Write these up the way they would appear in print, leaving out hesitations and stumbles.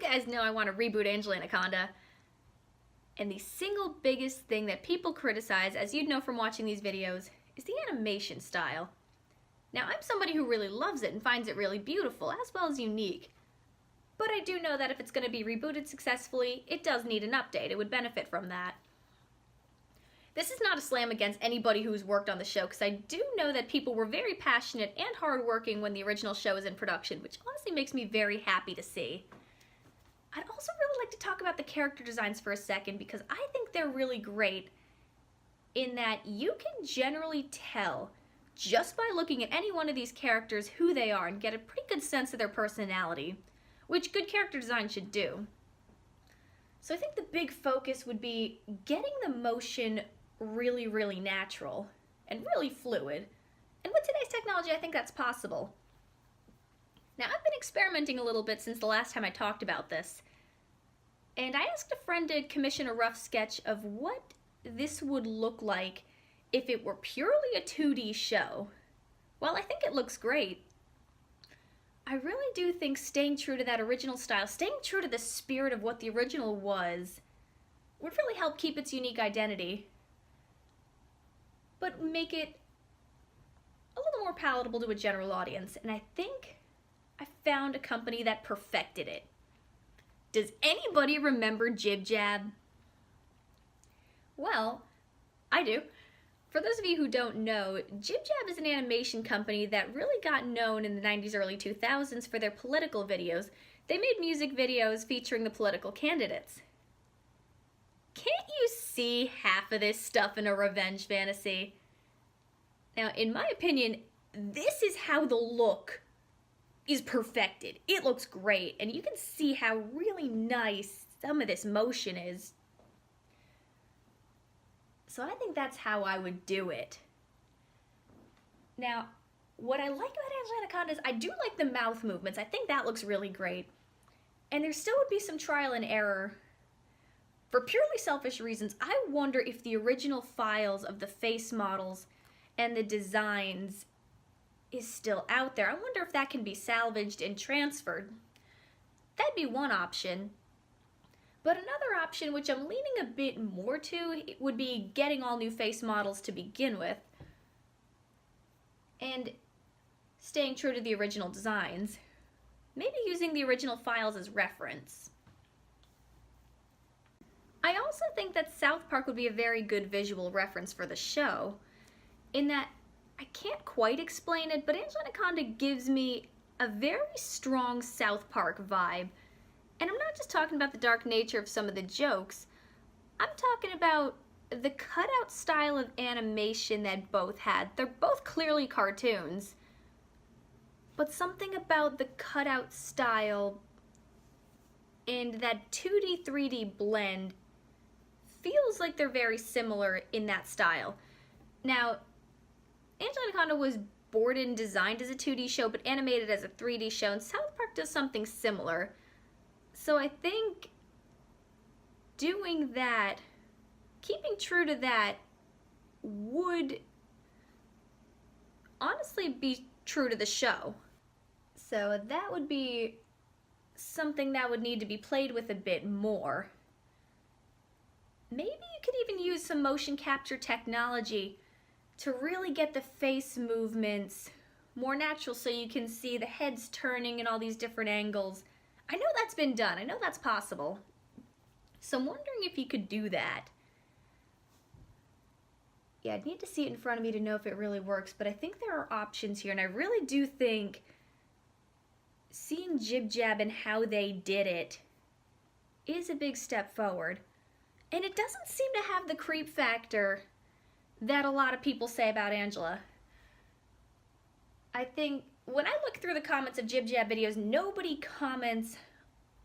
guys know I want to reboot Angela Anaconda. And the single biggest thing that people criticize, as you'd know from watching these videos, is the animation style. Now, I'm somebody who really loves it and finds it really beautiful, as well as unique. But I do know that if it's going to be rebooted successfully, it does need an update. It would benefit from that. This is not a slam against anybody who's worked on the show, because I do know that people were very passionate and hardworking when the original show was in production, which honestly makes me very happy to see. I'd also really like to talk about the character designs for a second, because I think they're really great in that you can generally tell just by looking at any one of these characters who they are and get a pretty good sense of their personality, which good character design should do. So I think the big focus would be getting the motion really, really natural and really fluid. And with today's technology, I think that's possible. Now, I've been experimenting a little bit since the last time I talked about this, and I asked a friend to commission a rough sketch of what this would look like if it were purely a 2D show. Well, I think it looks great. I really do think staying true to that original style, staying true to the spirit of what the original was, would really help keep its unique identity, but make it a little more palatable to a general audience, and I think I found a company that perfected it. Does anybody remember Jib Jab? Well, I do. For those of you who don't know, Jib Jab is an animation company that really got known in the 90s, early 2000s for their political videos. They made music videos featuring the political candidates. Can't you see half of this stuff in a revenge fantasy? Now, in my opinion, this is how the look is perfected. It looks great, and you can see how really nice some of this motion is. So I think that's how I would do it. Now, what I like about Angela Anaconda is I do like the mouth movements. I think that looks really great. And there still would be some trial and error. For purely selfish reasons, I wonder if the original files of the face models and the designs is still out there. I wonder if that can be salvaged and transferred. That'd be one option. But another option, which I'm leaning a bit more to, would be getting all new face models to begin with and staying true to the original designs. Maybe using the original files as reference. I also think that South Park would be a very good visual reference for the show, in that I can't quite explain it, but Angela Anaconda gives me a very strong South Park vibe. And I'm not just talking about the dark nature of some of the jokes. I'm talking about the cutout style of animation that both had. They're both clearly cartoons, but something about the cutout style and that 2D, 3D blend feels like they're very similar in that style. Now, Angela Anaconda was born and designed as a 2D show, but animated as a 3D show, and South Park does something similar. So I think doing that, keeping true to that, would honestly be true to the show. So that would be something that would need to be played with a bit more. Maybe you could even use some motion capture technology to really get the face movements more natural, so you can see the heads turning in all these different angles. I know that's been done. I know that's possible. So I'm wondering if you could do that. Yeah, I'd need to see it in front of me to know if it really works, but I think there are options here, and I really do think seeing Jib Jab and how they did it is a big step forward. And it doesn't seem to have the creep factor that a lot of people say about Angela. I think when I look through the comments of Jib Jab videos, nobody comments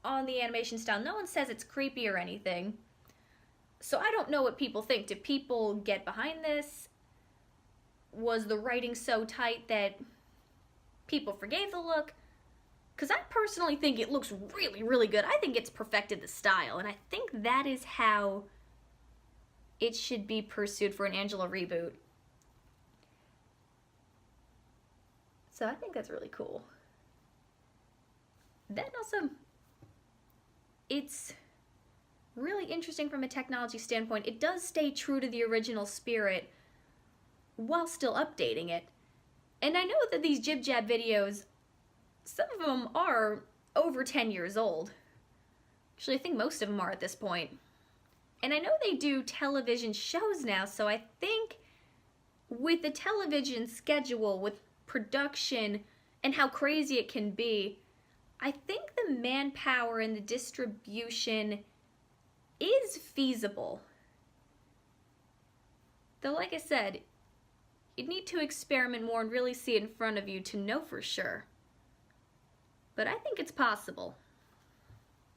on the animation style. No one says it's creepy or anything. So I don't know what people think. Do people get behind this? Was the writing so tight that people forgave the look? Because I personally think it looks really, really good. I think it's perfected the style, and I think that is how it should be pursued for an Angela reboot. So I think that's really cool. Then also, it's really interesting from a technology standpoint. It does stay true to the original spirit while still updating it. And I know that these Jib Jab videos, some of them are over 10 years old. Actually, I think most of them are at this point. And I know they do television shows now, so I think with the television schedule, with production, and how crazy it can be, I think the manpower and the distribution is feasible. Though, like I said, you'd need to experiment more and really see it in front of you to know for sure. But I think it's possible.